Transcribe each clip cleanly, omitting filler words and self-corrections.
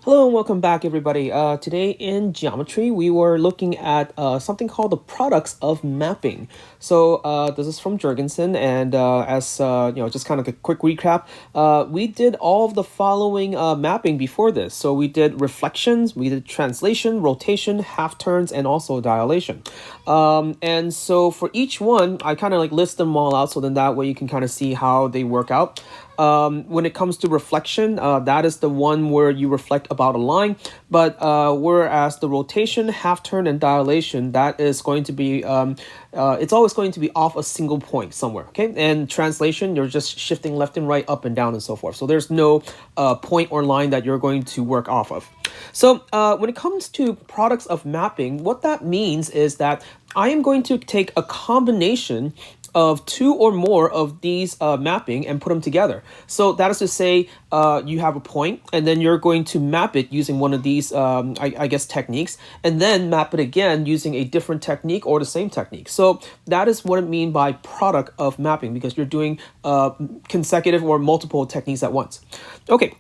Hello and welcome back, everybody. Today in geometry, we were looking at something called the products of mapping. So this is from Jergensen, and as just kind of a quick recap, we did all of the following mapping before this. So we did reflections, we did translation, rotation, half turns, and also dilation. And so for each one, I kind of like list them all out, so then that way you can kind of see how they work out. When it comes to reflection, that is the one where you reflect about a line, but whereas the rotation, half turn, and dilation, that is going to be it's always going to be off a single point somewhere. Okay, and translation, you're just shifting left and right, up and down, and so forth. So there's no point or line that you're going to work off of. So when it comes to products of mapping, what that means is that I am going to take a combination of two or more of these mapping and put them together. So that is to say, you have a point and then you're going to map it using one of these, I guess, techniques, and then map it again using a different technique or the same technique. So that is what I mean by product of mapping, because you're doing consecutive or multiple techniques at once. Okay.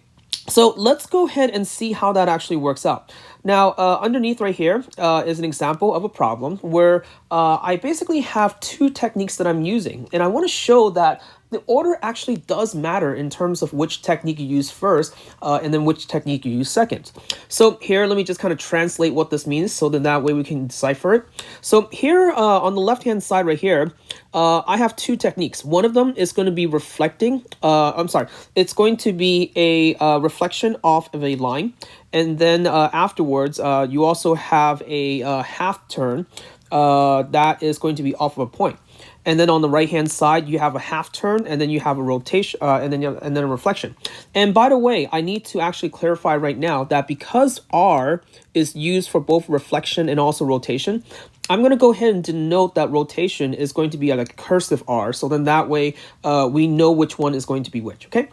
So let's go ahead and see how that actually works out. Now, underneath right here is an example of a problem where I basically have two techniques that I'm using, and I want to show that the order actually does matter in terms of which technique you use first and then which technique you use second. So here, let me just kind of translate what this means so that way we can decipher it. So here on the left-hand side right here, I have two techniques. One of them is going to be reflecting. It's going to be a reflection off of a line. And then afterwards, you also have a half turn that is going to be off of a point. And then on the right-hand side, you have a half turn, and then you have a rotation, and then a reflection. And by the way, I need to actually clarify right now that because R is used for both reflection and also rotation, I'm going to go ahead and denote that rotation is going to be like a cursive R. So then that way we know which one is going to be which. Okay.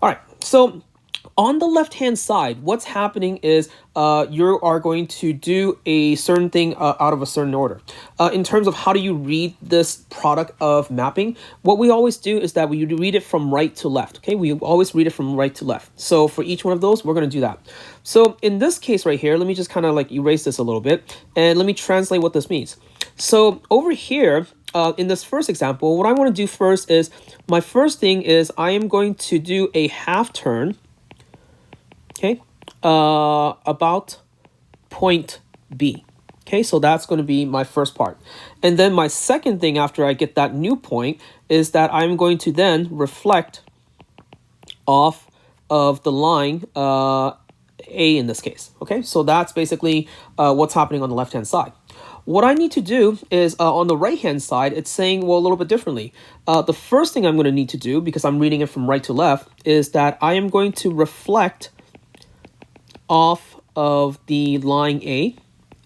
All right. So on the left-hand side, what's happening is you are going to do a certain thing out of a certain order. In terms of how do you read this product of mapping, what we always do is that we read it from right to left. Okay, we always read it from right to left. So for each one of those, we're going to do that. So in this case right here, let me just kind of like erase this a little bit, and let me translate what this means. So over here, in this first example, what I want to do first is, my first thing is I am going to do a half turn. Okay, about point B. Okay, so that's going to be my first part. And then my second thing after I get that new point is that I'm going to then reflect off of the line A in this case. Okay, so that's basically what's happening on the left-hand side. What I need to do is on the right-hand side, it's saying, well, a little bit differently. The first thing I'm going to need to do, because I'm reading it from right to left, is that I am going to reflect off of the line A,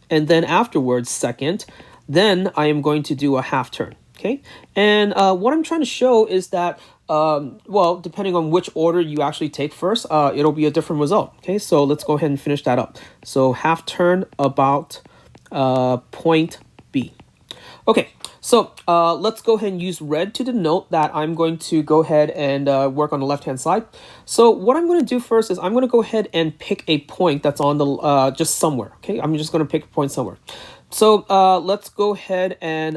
and then afterwards, second, then I am going to do a half turn. Okay, and what I'm trying to show is that, well, depending on which order you actually take first, it'll be a different result. Okay, so let's go ahead and finish that up. So half turn about point B. Okay, so let's go ahead and use red to denote that I'm going to go ahead and work on the left-hand side. So what I'm going to do first is I'm going to go ahead and pick a point that's on the just somewhere. Okay, I'm just going to pick a point somewhere. So let's go ahead and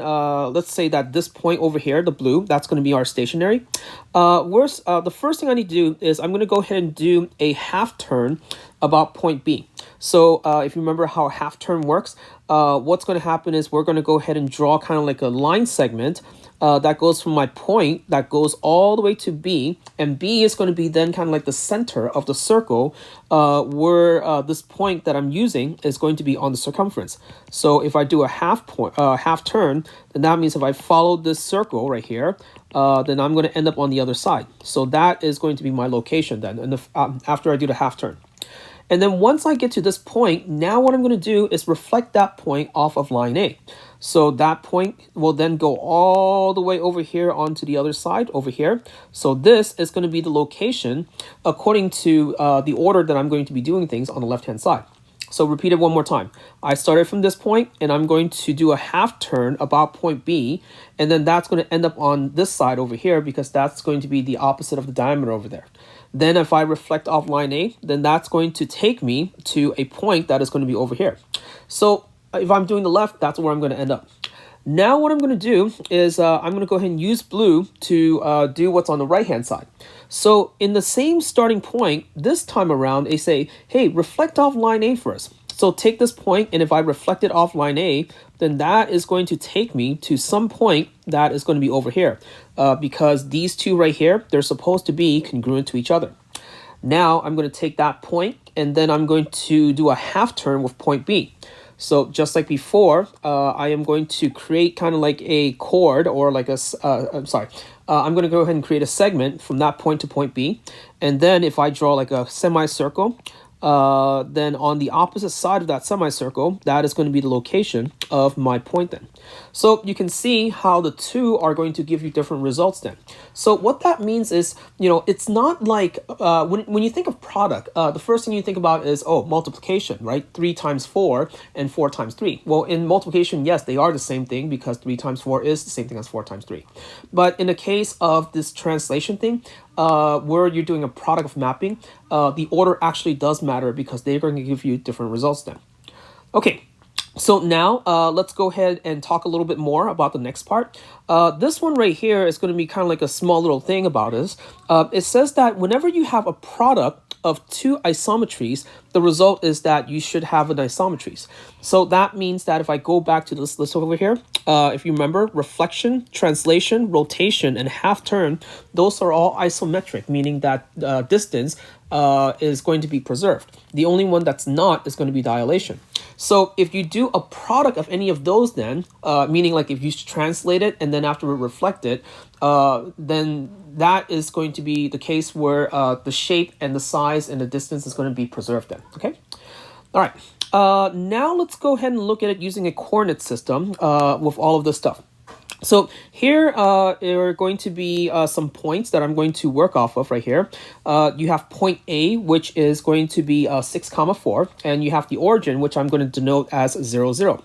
let's say that this point over here, the blue, that's going to be our stationary. The first thing I need to do is I'm going to go ahead and do a half turn about point B. So if you remember how a half turn works, what's going to happen is we're going to go ahead and draw kind of like a line segment that goes from my point that goes all the way to B, and B is going to be then kind of like the center of the circle where this point that I'm using is going to be on the circumference. So if I do a half turn, then that means if I follow this circle right here, then I'm going to end up on the other side. So that is going to be my location then, and after I do the half turn. And then once I get to this point, now what I'm going to do is reflect that point off of line A. So that point will then go all the way over here onto the other side over here. So this is going to be the location according to the order that I'm going to be doing things on the left-hand side. So repeat it one more time. I started from this point and I'm going to do a half turn about point B, and then that's going to end up on this side over here because that's going to be the opposite of the diameter over there. Then if I reflect off line A, then that's going to take me to a point that is going to be over here. So if I'm doing the left, that's where I'm going to end up. Now what I'm going to do is I'm going to go ahead and use blue to do what's on the right-hand side. So in the same starting point, this time around, they say, hey, reflect off line A first. So take this point, and if I reflect it off line A, then that is going to take me to some point that is going to be over here. Because these two right here, they're supposed to be congruent to each other. Now I'm going to take that point, and then I'm going to do a half turn with point B. So just like before, I am going to create kind of like a chord, or like a, I'm going to go ahead and create a segment from that point to point B. And then if I draw like a semicircle, then on the opposite side of that semicircle, that is going to be the location of my point then. So you can see how the two are going to give you different results then. So what that means is, it's not like when you think of product, the first thing you think about is, multiplication, right? 3 times 4 and 4 times 3. Well, in multiplication, yes, they are the same thing because 3 times 4 is the same thing as 4 times 3. But in the case of this translation thing, where you're doing a product of mapping, the order actually does matter because they're going to give you different results then. Okay, so now let's go ahead and talk a little bit more about the next part. This one right here is going to be kind of like a small little thing about this. It says that whenever you have a product of two isometries, the result is that you should have an isometries. So that means that if I go back to this list over here, if you remember, reflection, translation, rotation, and half turn, those are all isometric, meaning that distance is going to be preserved. The only one that's not is going to be dilation. So if you do a product of any of those then, meaning like if you translate it and then after reflect it, then that is going to be the case where the shape and the size and the distance is going to be preserved then, okay? All right, now let's go ahead and look at it using a coordinate system with all of this stuff. So here are going to be some points that I'm going to work off of right here. You have point A, which is going to be 6, 4, and you have the origin, which I'm going to denote as 0, 0.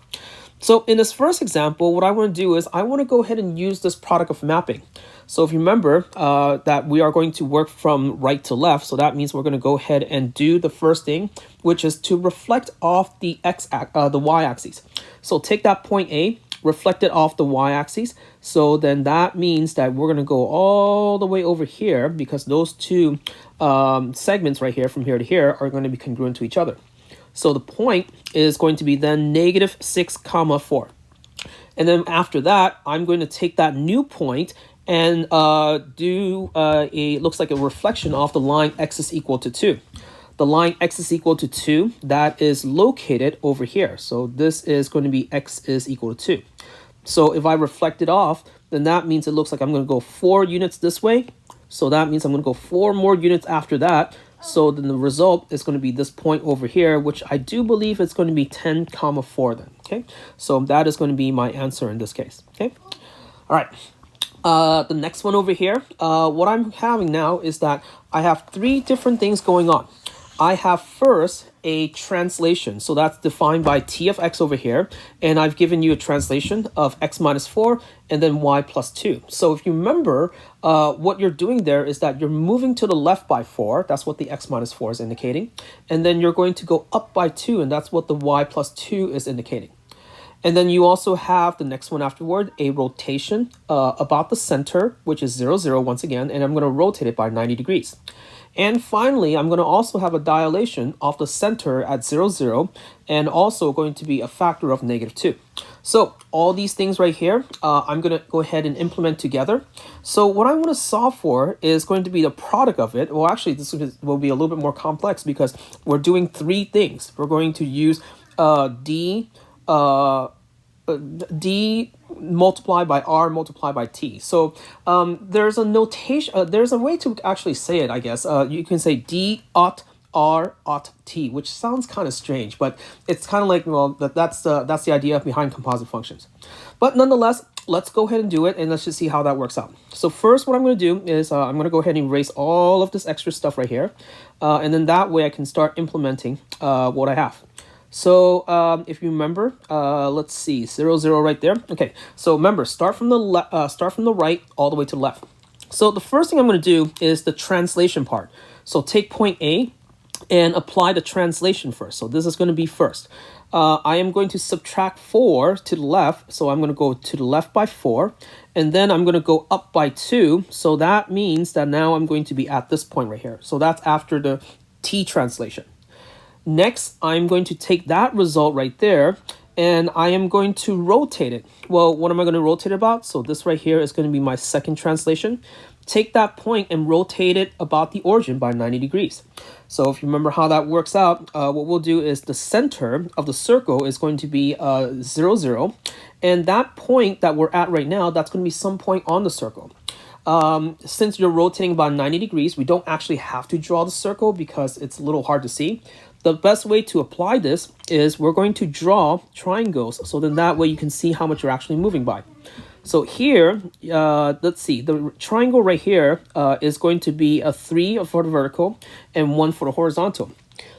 So in this first example, what I want to do is I want to go ahead and use this product of mapping. So if you remember that we are going to work from right to left, so that means we're going to go ahead and do the first thing, which is to reflect off the y-axis. So take that point A, reflect it off the y-axis. So then that means that we're going to go all the way over here because those two segments right here from here to here are going to be congruent to each other. So the point is going to be then negative 6, 4. And then after that, I'm going to take that new point and do looks like a reflection off the line x is equal to 2. The line x is equal to 2, that is located over here. So this is going to be x is equal to 2. So if I reflect it off, then that means it looks like I'm going to go 4 units this way. So that means I'm going to go 4 more units after that. So then the result is going to be this point over here, which I do believe it's going to be 10, 4 then, okay? So that is going to be my answer in this case, okay? All right. The next one over here, what I'm having now is that I have 3 different things going on. I have first a translation. So that's defined by t of x over here. And I've given you a translation of x minus 4 and then y plus 2. So if you remember, what you're doing there is that you're moving to the left by 4. That's what the x minus 4 is indicating. And then you're going to go up by 2. And that's what the y plus 2 is indicating. And then you also have the next one afterward, a rotation about the center, which is 0, 0 once again. And I'm going to rotate it by 90 degrees. And finally, I'm going to also have a dilation of the center at 0, 0, and also going to be a factor of negative 2. So all these things right here, I'm going to go ahead and implement together. So what I want to solve for is going to be the product of it. Well, actually, this will be a little bit more complex because we're doing 3 things. We're going to use d multiplied by r multiplied by t. So there's a notation, there's a way to actually say it, I guess. You can say d ought r ought t, which sounds kind of strange, but it's kind of like, well, that's the idea behind composite functions. But nonetheless, let's go ahead and do it, and let's just see how that works out. So first, what I'm going to do is I'm going to go ahead and erase all of this extra stuff right here, and then that way I can start implementing what I have. So if you remember, let's see, 0, 0 right there. Okay, so remember, start from the right all the way to the left. So the first thing I'm going to do is the translation part. So take point A and apply the translation first. So this is going to be first. I am going to subtract 4 to the left. So I'm going to go to the left by 4. And then I'm going to go up by 2. So that means that now I'm going to be at this point right here. So that's after the T translation. Next, I'm going to take that result right there and I am going to rotate it. Well, what am I going to rotate about? So this right here is going to be my second translation. Take that point and rotate it about the origin by 90 degrees. So if you remember how that works out, what we'll do is the center of the circle is going to be 0, 0. And that point that we're at right now, that's going to be some point on the circle. Since you're rotating about 90 degrees, we don't actually have to draw the circle because it's a little hard to see. The best way to apply this is we're going to draw triangles. So then that way you can see how much you're actually moving by. So here, let's see, the triangle right here is going to be a 3 for the vertical and 1 for the horizontal.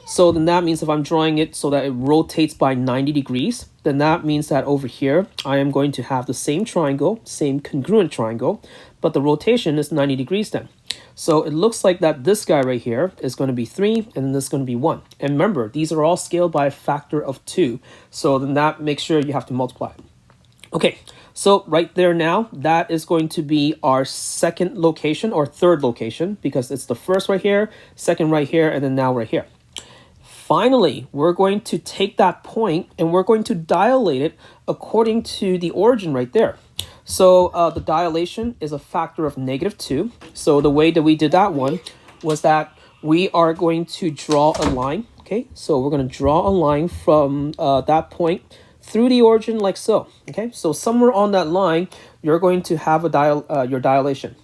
So then that means if I'm drawing it so that it rotates by 90 degrees, then that means that over here, I am going to have the same triangle, same congruent triangle, but the rotation is 90 degrees then. So it looks like that this guy right here is going to be 3 and then this is going to be 1. And remember, these are all scaled by a factor of 2. So then that makes sure you have to multiply it. Okay, so right there now, that is going to be our second location or third location because it's the first right here, second right here, and then now right here. Finally, we're going to take that point and we're going to dilate it according to the origin right there. So the dilation is a factor of -2. So the way that we did that one was that we are going to draw a line. Okay, so we're going to draw a line from that point through the origin like so. Okay, so somewhere on that line, you're going to have your dilation.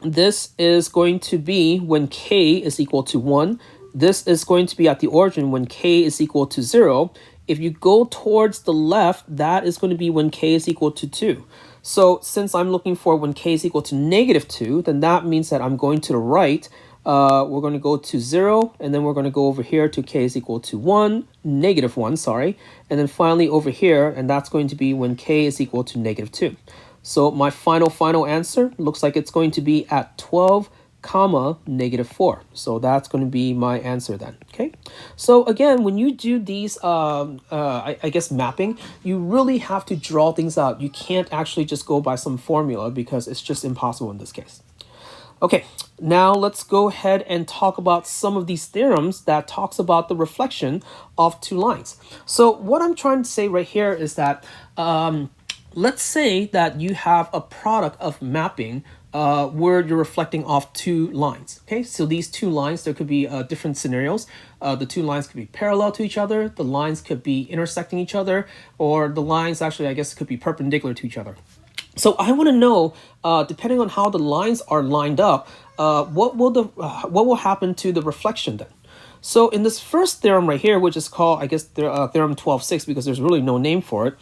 This is going to be when k is equal to 1. This is going to be at the origin when k is equal to 0. If you go towards the left, that is going to be when k is equal to 2. So since I'm looking for when k is equal to -2, then that means that I'm going to the right. We're going to go to 0, and then we're going to go over here to k is equal to -1, sorry. And then finally over here, and that's going to be when k is equal to -2. So my final answer looks like it's going to be at 12, comma, -4. So that's going to be my answer then. Okay. So again, when you do these, I guess mapping, you really have to draw things out. You can't actually just go by some formula because it's just impossible in this case. Okay, now let's go ahead and talk about some of these theorems that talks about the reflection of two lines. So what I'm trying to say right here is that let's say that you have a product of mapping where you're reflecting off two lines. Okay, so these two lines, there could be different scenarios. The two lines could be parallel to each other. The lines could be intersecting each other, or the lines actually, I guess, could be perpendicular to each other. So I want to know, depending on how the lines are lined up, what will happen to the reflection then? So in this first theorem right here, which is called, I guess, theorem 12.6, because there's really no name for it,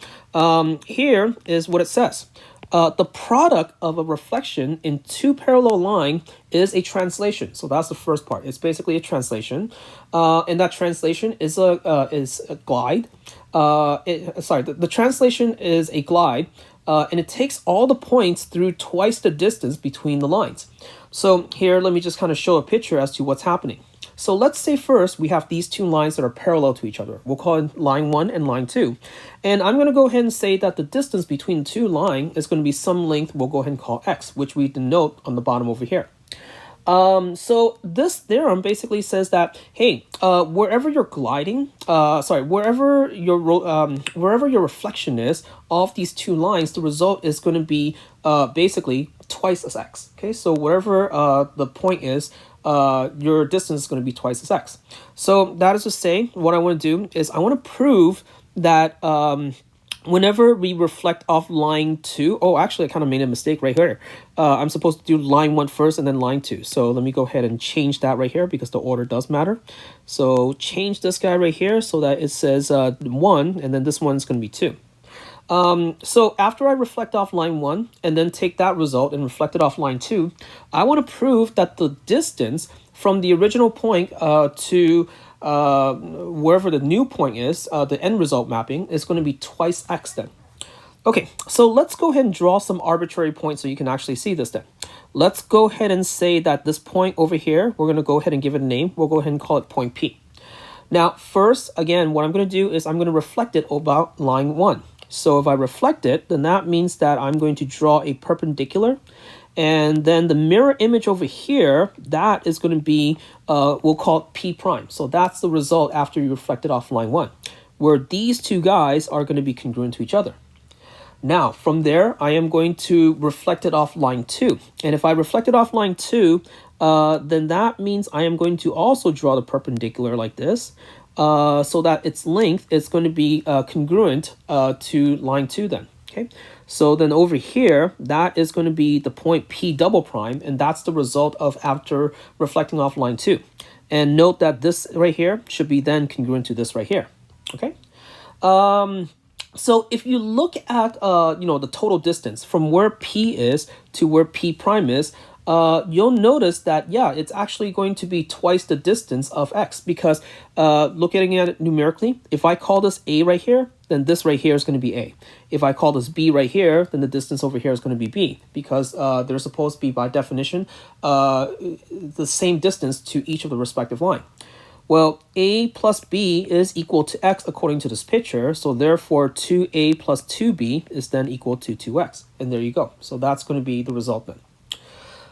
here is what it says. The product of a reflection in two parallel lines is a translation. So that's the first part. It's basically a translation, and that translation is a glide. The translation is a glide. And it takes all the points through twice the distance between the lines. So here, let me just kind of show a picture as to what's happening. So let's say first we have these two lines that are parallel to each other. We'll call it line 1 and line 2. And I'm going to go ahead and say that the distance between the two lines is going to be some length we'll go ahead and call x, which we denote on the bottom over here. So this theorem basically says that, hey, wherever you're gliding, wherever your reflection is of these two lines, the result is going to be basically twice as x. Okay, so wherever the point is, your distance is going to be twice as x. So that is to say, what I want to do is I want to prove that whenever we reflect off line 2, oh, actually, I kind of made a mistake right here. I'm supposed to do line 1 first and then line 2. So let me go ahead and change that right here because the order does matter. So change this guy right here so that it says 1, and then this one's going to be 2. So after I reflect off line 1 and then take that result and reflect it off line 2, I want to prove that the distance from the original point to wherever the new point is, the end result mapping is going to be twice x then. Okay, so let's go ahead and draw some arbitrary points so you can actually see this then. Let's go ahead and say that this point over here, we're going to go ahead and give it a name. We'll go ahead and call it point P. Now, first, again, what I'm going to do is I'm going to reflect it about line 1. So if I reflect it, then that means that I'm going to draw a perpendicular. And then the mirror image over here, that is going to be, we'll call it P prime. So that's the result after you reflect it off line 1, where these two guys are going to be congruent to each other. Now, from there, I am going to reflect it off line 2. And if I reflect it off line 2, then that means I am going to also draw the perpendicular like this, so that its length is going to be congruent to line 2 then. Okay, so then over here, that is going to be the point P double prime, and that's the result of after reflecting off line 2. And note that this right here should be then congruent to this right here. Okay. So if you look at, the total distance from where P is to where P prime is, you'll notice that, yeah, it's actually going to be twice the distance of X because looking at it numerically, if I call this A right here, then this right here is going to be A. If I call this B right here, then the distance over here is going to be B because they're supposed to be, by definition, the same distance to each of the respective line. Well, A plus B is equal to X according to this picture. So therefore, 2A plus 2B is then equal to 2X. And there you go. So that's going to be the result then.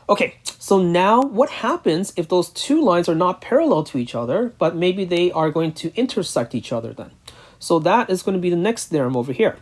Okay, so now what happens if those two lines are not parallel to each other, but maybe they are going to intersect each other then? So that is going to be the next theorem over here.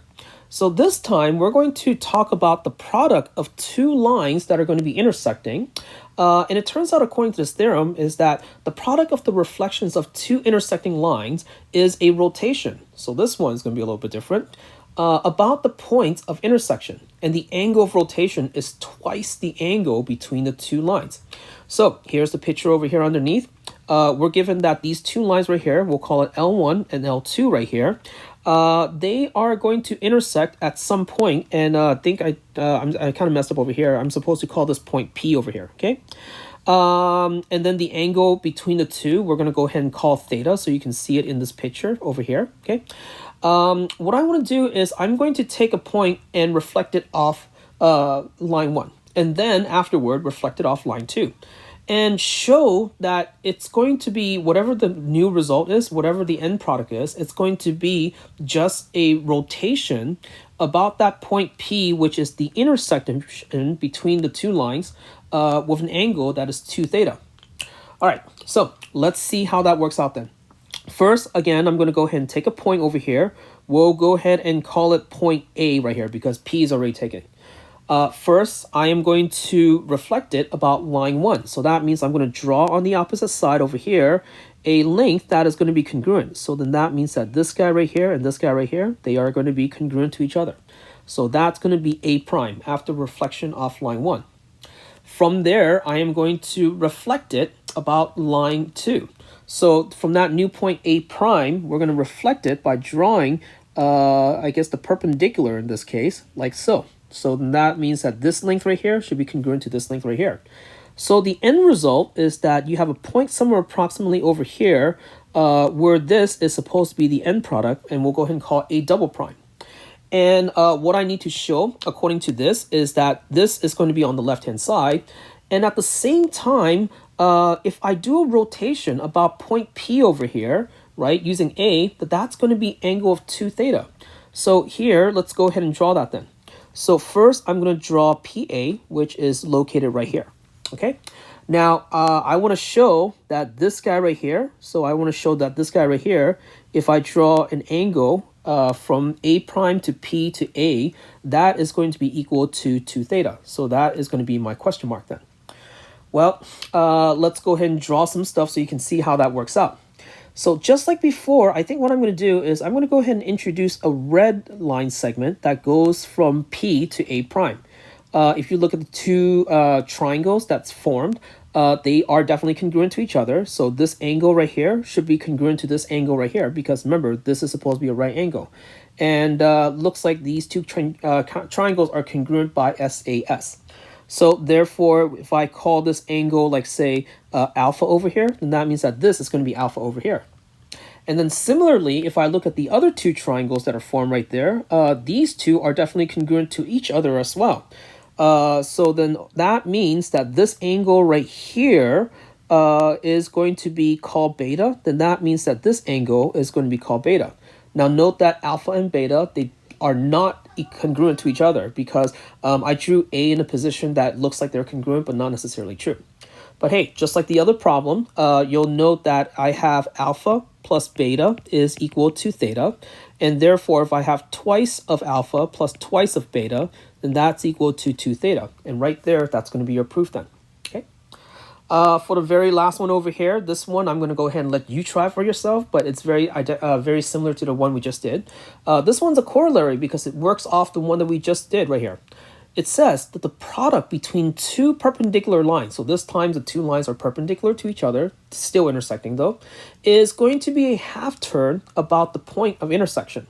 So this time we're going to talk about the product of two lines that are going to be intersecting. And it turns out, according to this theorem, is that the product of the reflections of two intersecting lines is a rotation. So this one is going to be a little bit different. About the points of intersection. And the angle of rotation is twice the angle between the two lines. So here's the picture over here underneath. We're given that these two lines right here, we'll call it L1 and L2 right here. They are going to intersect at some point, and I think I kind of messed up over here. I'm supposed to call this point P over here, okay? And then the angle between the two, we're going to go ahead and call theta, so you can see it in this picture over here, okay? What I want to do is I'm going to take a point and reflect it off line 1, and then afterward reflect it off line 2. And show that it's going to be whatever the new result is, whatever the end product is, it's going to be just a rotation about that point P, which is the intersection between the two lines with an angle that is 2 theta. All right, so let's see how that works out then. First, again, I'm going to go ahead and take a point over here. We'll go ahead and call it point A right here because P is already taken. First, I am going to reflect it about line 1. So that means I'm going to draw on the opposite side over here a length that is going to be congruent. So then that means that this guy right here and this guy right here, they are going to be congruent to each other. So that's going to be A prime after reflection off line 1. From there, I am going to reflect it about line 2. So from that new point A prime, we're going to reflect it by drawing, I guess, the perpendicular in this case, like so. So then that means that this length right here should be congruent to this length right here. So the end result is that you have a point somewhere approximately over here where this is supposed to be the end product, and we'll go ahead and call it A double prime. And what I need to show, according to this, is that this is going to be on the left-hand side. And at the same time, if I do a rotation about point P over here, right, using A, that's going to be angle of 2 theta. So here, let's go ahead and draw that then. So first, I'm going to draw PA, which is located right here, okay? Now, I want to show that this guy right here, if I draw an angle from A prime to P to A, that is going to be equal to 2 theta. So that is going to be my question mark then. Well, let's go ahead and draw some stuff so you can see how that works out. So just like before, I think what I'm going to do is I'm going to go ahead and introduce a red line segment that goes from P to A prime. If you look at the two triangles that's formed, they are definitely congruent to each other. So this angle right here should be congruent to this angle right here because remember, this is supposed to be a right angle. And looks like these two triangles are congruent by SAS. So therefore, if I call this angle like say alpha over here, then that means that this is going to be alpha over here. And then similarly, if I look at the other two triangles that are formed right there, these two are definitely congruent to each other as well. So then that means that this angle right here is going to be called beta. Then that means that this angle is going to be called beta. Now note that alpha and beta, they are not congruent to each other because I drew A in a position that looks like they're congruent, but not necessarily true. But hey, just like the other problem, you'll note that I have alpha plus beta is equal to theta. And therefore, if I have twice of alpha plus twice of beta, then that's equal to 2 theta. And right there, that's going to be your proof then. Okay. For the very last one over here, this one I'm going to go ahead and let you try for yourself, but it's very similar to the one we just did. This one's a corollary because it works off the one that we just did right here. It says that the product between two perpendicular lines, so this time the two lines are perpendicular to each other, still intersecting though, is going to be a half turn about the point of intersection.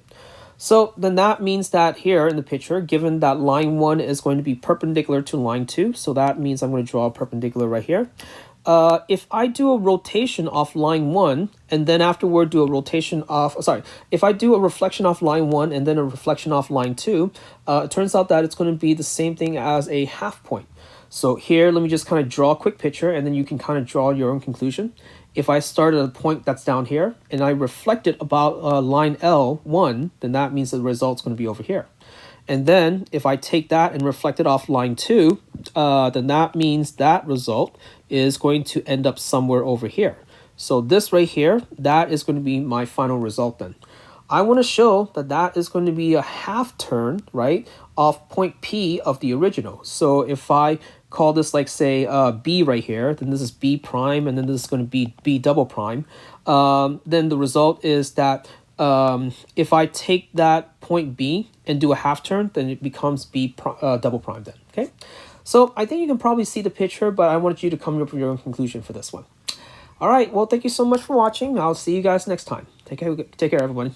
So then that means that here in the picture, given that line 1 is going to be perpendicular to line 2, so that means I'm going to draw a perpendicular right here. If I do a rotation off line 1 and then afterward do a rotation off, if I do a reflection off line 1 and then a reflection off line 2, it turns out that it's going to be the same thing as a half point. So here, let me just kind of draw a quick picture and then you can kind of draw your own conclusion. If I start at a point that's down here and I reflect it about line L1, then that means the result's going to be over here. And then if I take that and reflect it off line 2, then that means that result is going to end up somewhere over here. So this right here, that is going to be my final result then. I want to show that that is going to be a half turn, right, off point P of the original. So if I call this like say B right here, then this is B prime, and then this is going to be B double prime. Then the result is that if I take that point B and do a half turn, then it becomes B double prime then, okay? So I think you can probably see the picture, but I wanted you to come up with your own conclusion for this one. All right, well, thank you so much for watching. I'll see you guys next time. Take care everybody.